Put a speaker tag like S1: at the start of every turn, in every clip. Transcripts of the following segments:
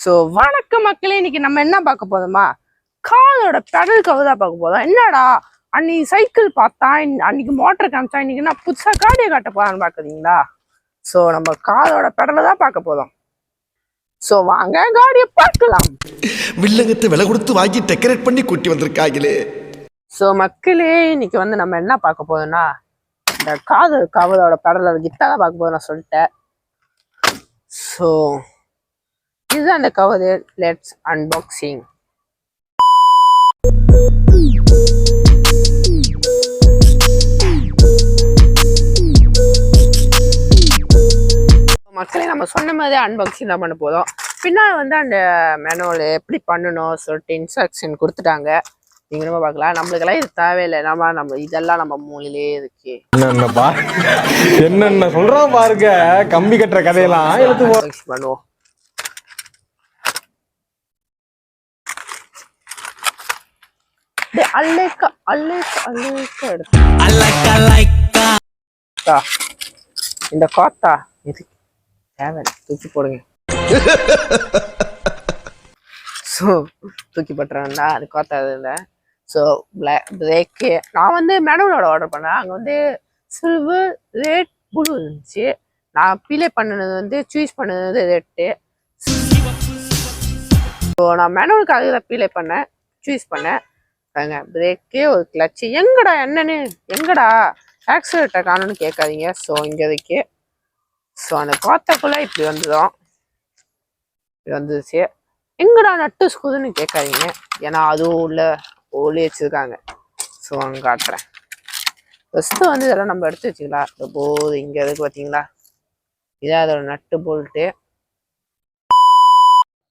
S1: So வணக்கம் மக்களே, இன்னைக்கு நம்ம என்ன பார்க்க போதுமா, காரோட பெடல் கவு தான் பார்க்க போதும். என்னடா அன்னைக்கு சைக்கிள் பார்த்தா, அன்னைக்கு மோட்டர் காமிச்சா, இன்னைக்கு நான் புதுசாக காடியை காட்ட போதான்னு பார்க்குறீங்களா? ஸோ நம்ம காரோட பெடலை தான் பார்க்க போதும். ஸோ வாங்க காடியை பார்க்கலாம்.
S2: வில்லங்கத்தை விலை கொடுத்து வாங்கி டெக்கரேட் பண்ணி கூட்டி வந்திருக்காங்களே.
S1: ஸோ மக்களே, இன்னைக்கு வந்து நம்ம என்ன பார்க்க போதும்னா, இந்த காது கவரோட பெடலோட கிட்டா தான் பார்க்க போதும் நான் சொல்லிட்டேன். ஸோ இதுதான் அந்த கவர். Let's unboxing. மக்களே, நம்ம சொன்ன மாதிரி அன்பாக்சிங் தான் பண்ண போதும். பின்னாடி வந்து அந்த மேனுவல் எப்படி பண்ணணும் சொல்லிட்டு இன்ஸ்ட்ரக்ஷன் கொடுத்துட்டாங்க. நீங்க நம்ம பார்க்கலாம். நம்மளுக்கெல்லாம் இது தேவையில்லை. நம்ம இதெல்லாம் நம்ம மூலையிலே இருக்கு.
S3: என்னென்ன சொல்றோம் பாருங்க, கம்பி கட்டுற கதையெல்லாம் எடுத்து
S1: பண்ணுவோம். இந்த காத்தா இது தேவை, தூக்கி போடுங்க. ஸோ தூக்கி போட்டுறேன்டா, அது காத்தா இல்லை. ஸோ பிரேக்கு நான் வந்து மேனுவலோட ஆர்டர் பண்ணேன். அங்கே வந்து சில்வர், ரெட், ப்ளூ இருந்துச்சு. நான் பீலே பண்ணினது வந்து சூஸ் பண்ணது ரெட்டு. ஸோ நான் மேனுவலுக்காக தான் பீலே பண்ணேன், சூஸ் பண்ணேன். பிரேக்கு, ஒரு கிளச்சு. எங்கடா என்னன்னு, எங்கடா ஆக்சிலேட்டர் காணும்னு கேட்காதீங்க. ஸோ இங்கே இருக்கு. ஸோ அந்த காத்தக்குள்ள இப்படி வந்துடும், இப்படி வந்துருச்சு. எங்கடா நட்டு ஸ்கூதுன்னு கேட்காதீங்க, ஏன்னா அதுவும் உள்ள ஒளி வச்சிருக்காங்க. ஸோ அங்கே காட்டுறேன். ஃபஸ்ட்டு வந்து இதெல்லாம் நம்ம எடுத்து வச்சுக்கலாம். இந்த போது இங்கே இருக்கு பார்த்தீங்களா, இதான் அதோட நட்டு போல்ட்டு.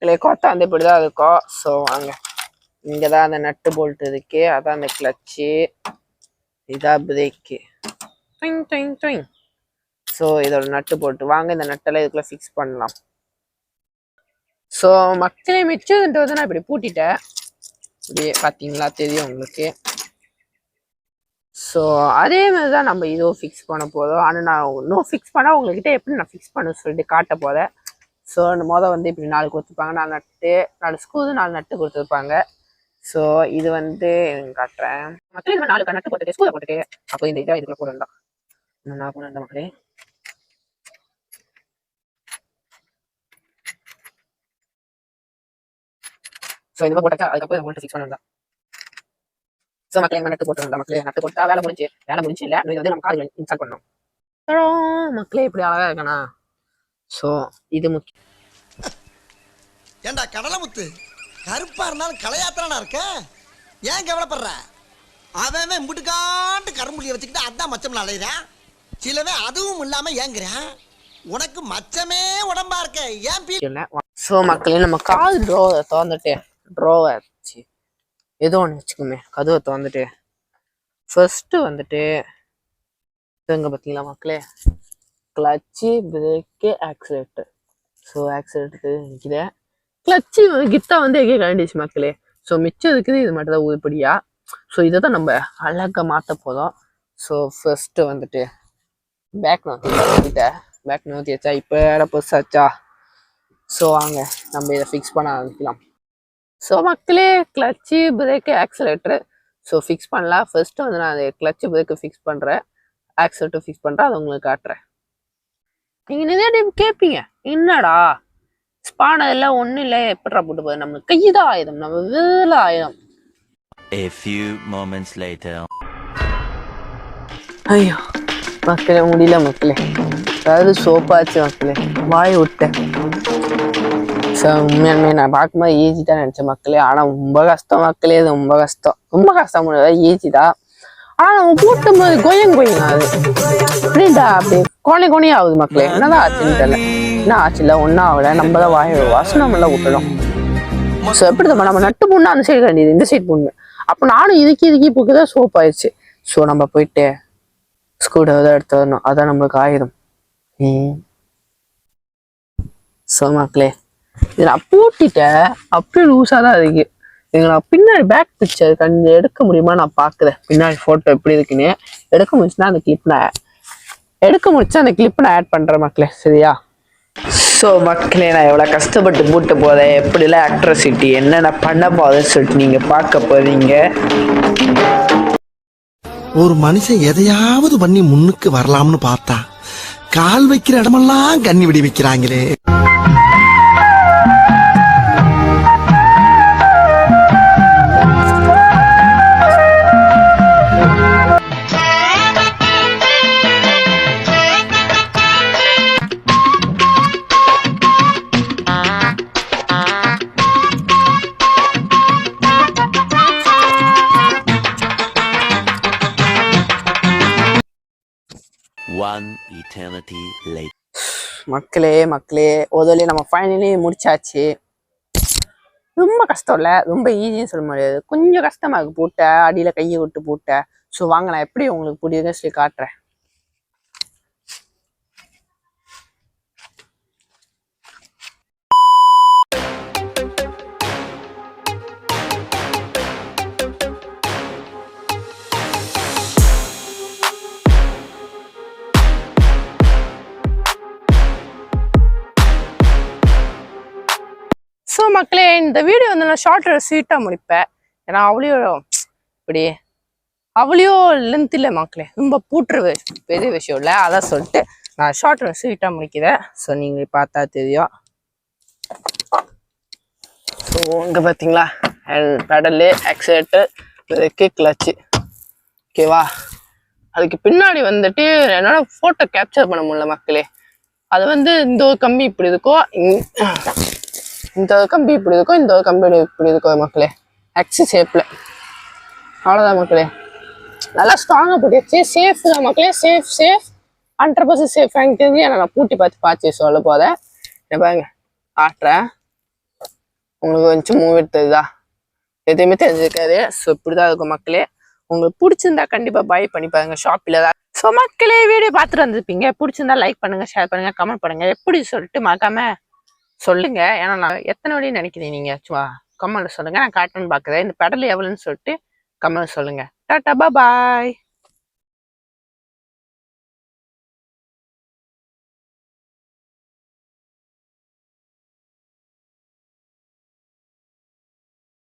S1: இல்லை காத்தா வந்து இப்படி தான் இருக்கும். ஸோ வாங்க, இங்கே தான் அந்த நட்டு போல்ட் இருக்கு, அதான் அந்த கிளச்சு, இதான் பிரேக்கு. ஸோ இதோட நட்டு போல்ட்டு. வாங்க இந்த நட்டெல்லாம் இதுக்குள்ள ஃபிக்ஸ் பண்ணலாம். ஸோ மக்களே, மிச்சதுன்றது நான் இப்படி பூட்டிட்டேன். இப்படி பார்த்தீங்களா, தெரியும் உங்களுக்கு. ஸோ அதே மாதிரி தான் நம்ம இதுவும் ஃபிக்ஸ் பண்ண போதும். ஆனால் நான் இன்னும் ஃபிக்ஸ் பண்ணால் உங்கள்கிட்ட எப்படி நான் ஃபிக்ஸ் பண்ண சொல்லிட்டு காட்ட போதேன். ஸோ மொதல் வந்து இப்படி 4 கொடுத்துருப்பாங்க, 4 நட்டு, 4 ஸ்க்ரூ, 4 நட்டு கொடுத்துருப்பாங்க. ஸோ இது வந்து காட்டுறேன் மக்களே. நம்ம 4 நட்டு போட்டுட்டு ஸ்கூலை போட்டுட்டு அப்போ இந்த இதாக இதுக்குள்ள போடலாம். நான் போன மக்களே. ஸோ இந்த மாதிரி போட்டா அதுக்கப்புறம் போட்டு ஃபிக்ஸ் பண்ணலாம். ஸோ மக்களே, நட்டு போட்டுருந்தா மக்களே, நட்டு போட்டா வேலை முடிஞ்சு இல்லை. இது வந்து நம்ம காலையில் இன்ஸ்டால் பண்ணணும். மக்களே இப்படி அழகா இருக்கணா. ஸோ இது முக்கியம்.
S2: ஏண்டா கடலை முத்து, கருப்பா இருந்தாலும் கலையாத்திரனா இருக்க, ஏன் கவலைப்படுற? அவன் முட்டுக்காண்டு கரும்புள்ளிய வச்சுக்கிட்டு அதான் மச்சம் அலையிறான். சிலவே அதுவும் இல்லாம ஏங்குறான். உனக்கு மச்சமே உடம்பா இருக்க, ஏன்?
S1: ஸோ மக்களே, நம்ம காது ட்ரோவை திறந்துட்டு, ட்ரோவை ஏதோ ஒன்று வச்சுக்கோமே, கதவை திறந்துட்டு ஃபர்ஸ்ட் வந்துட்டு இங்கே பார்த்தீங்களா மக்களே, கிளச்சு, பிரேக்கு, ஆக்சிலேட்டர். ஸோ ஆக்சிலேட்டருக்கு நிற்கிது. கிளச்சு கிட்டா வந்து எங்கே கண்டிச்சு மக்களே. ஸோ மிச்சம் இருக்குது, இது மட்டும் தான் உருப்படியா. ஸோ இதை தான் நம்ம அழகாக மாற்ற போதும். ஸோ ஃபர்ஸ்ட்டு வந்துட்டு பேக் நோத்தி வச்சா, இப்போ வேற புதுசாச்சா. ஸோ வாங்க நம்ம இதை ஃபிக்ஸ் பண்ண ஆரம்பிக்கலாம். ஸோ மக்களே, clutch, brake, accelerator so fix பண்ணலாம். ஃபர்ஸ்ட்டு வந்து நான் அந்த கிளச்சு, பிரேக்கு ஃபிக்ஸ் பண்ணுறேன், ஆக்சிலேட்டர் ஃபிக்ஸ் பண்ணுறேன், அதை உங்களுக்கு காட்டுறேன். நீங்கள் நிறைய டைம் கேட்பீங்க, என்னடா ஸ்பான் அதெல்லாம் ஒன்றும் இல்லை, எப்படா போட்டு போகுது, நம்மளுக்கு கைதான் ஆயுதம், நம்ம வேலை ஆயுதம்.
S4: A few moments later.
S1: ஐயோ மக்களே, முடியல மக்களே, அதாவது சோப்பாச்சு மக்களே, வாய் விட்டேன். ஸோ உண்மையாலுமே நான் பார்க்கும்போது ஈஸி தான் நினச்சேன் மக்களே. ஆனால் ரொம்ப கஷ்டம் மக்களே, இது ரொம்ப கஷ்டம் முடியாது, ஈஸி தான். ஆனால் நம்ம கூட்டும் போது கொய்யும் அது அப்படின்டா, அப்படி கோணி ஆகுது மக்களே. என்னதான் ஆச்சுன்னு தெரியல, என்ன ஆச்சு இல்லை, ஒன்றும் ஆகலை. நம்ம தான் வாசனமெல்லாம் விட்டுடும். ஸோ எப்படி நம்ம நட்டு போடணும், அந்த சைடு வேண்டியது, இந்த சைடு போடணும். அப்போ நானும் இதுக்கி போக்குதான் சோப் ஆயிடுச்சு. ஸோ நம்ம போயிட்டு ஸ்க்ரூ டிரைவர் எடுத்து வரணும், அதான் நம்மளுக்கு ஆயிடும். ஸோ மக்களே, இது நான் பூட்டிட்டேன், அப்படியே லூஸாக தான் இருக்கு. இது நான் பின்னாடி பேக் பிக்சர் எடுக்க முடியுமா நான் பார்க்குறேன், பின்னாடி ஃபோட்டோ எப்படி இருக்குன்னு. எடுக்க முடிச்சுன்னா அந்த கிளிப் நான் ஆட் பண்ணுறேன் மக்களே, சரியா? ஸோ மக்களே, நான் எவ்வளோ கஷ்டப்பட்டு பூட்டு போதேன், எப்படிலாம் ஆக்ட்ரஸிட்டி என்னென்ன பண்ண போகுதுன்னு சொல்லிட்டு நீங்கள் பார்க்க போறீங்க.
S2: ஒரு மனுஷன் எதையாவது பண்ணி முன்னுக்கு வரலாம்னு பார்த்தா கால் வைக்கிற இடமெல்லாம் கண்ணி விடி வைக்கிறாங்களே.
S4: One eternity later.
S1: மக்களே முதல்ல நம்ம ஃபைனலி முடிச்சாச்சு. ரொம்ப கஷ்டம் இல்லை, ரொம்ப ஈஸின்னு சொல்ல முடியாது, கொஞ்சம் கஷ்டமா இருக்கு பூட்ட அடியில கையை விட்டு பூட்ட. ஸோ வாங்க நான் எப்படி உங்களுக்கு புரியுதுன்னு சொல்லி காட்டுறேன். ஸோ மக்களே, இந்த வீடியோ வந்து நான் ஷார்ட் ஸ்வீட்டாக முடிப்பேன். ஏன்னா அவ்வளோ லென்த் இல்லை மக்களே, ரொம்ப பூட்டுற பெரிய விஷயம் இல்லை, அதான் சொல்லிட்டு நான் ஷார்ட் ஸ்வீட்டாக முடிக்கிறேன். ஸோ நீங்கள் பார்த்தா தெரியும். ஸோ இங்கே பார்த்தீங்களா, பெடலு ஆக்சிலேட்டர் பிரேக்கு கிளச்சு, ஓகேவா. அதுக்கு பின்னாடி வந்துட்டு என்னோட ஃபோட்டோ கேப்சர் பண்ண முடியல மக்களே. அது வந்து இந்த ஒரு கம்பி இப்படி இருக்கோ, இந்த கம்பி இப்படி இருக்கும், இந்த கம்பி இப்படி இருக்கும் மக்களே, ஆக்சி ஷேப்ல. அவ்வளோதான் மக்களே, நல்லா ஸ்ட்ராங்காக போட்டுச்சு. சேஃப் தான் மக்களே, சேஃப் 100% சேஃப். எனக்கு தெரிஞ்சு ஏன்னா நான் பூட்டி பார்த்து சொல்ல போதேன். பாருங்க ஆட்டுறேன், உங்களுக்கு கொஞ்சம் மூவ் எடுத்ததுதா எதுவுமே தெரிஞ்சிருக்காது. ஸோ இப்படிதான் இருக்கும் மக்களே. உங்களுக்கு பிடிச்சிருந்தா கண்டிப்பாக பை பண்ணி பாருங்க ஷாப்பில் தான். ஸோ மக்களே, வீடியோ பார்த்துட்டு வந்துருப்பீங்க, பிடிச்சிருந்தா லைக் பண்ணுங்க, ஷேர் பண்ணுங்க, கமெண்ட் பண்ணுங்க. எப்படி சொல்லிட்டு மறக்காம சொல்லுங்க. ஏன்னா நான் எத்தனை வழியும் நினைக்கிறேன், நீங்க சும்மா கமெண்ட்ல சொல்லுங்க, நான் காட்டுன்னு பாக்குறேன். இந்த பெடல் எவ்வளோன்னு சொல்லிட்டு கமெண்ட் சொல்லுங்க. டாடா பாய்.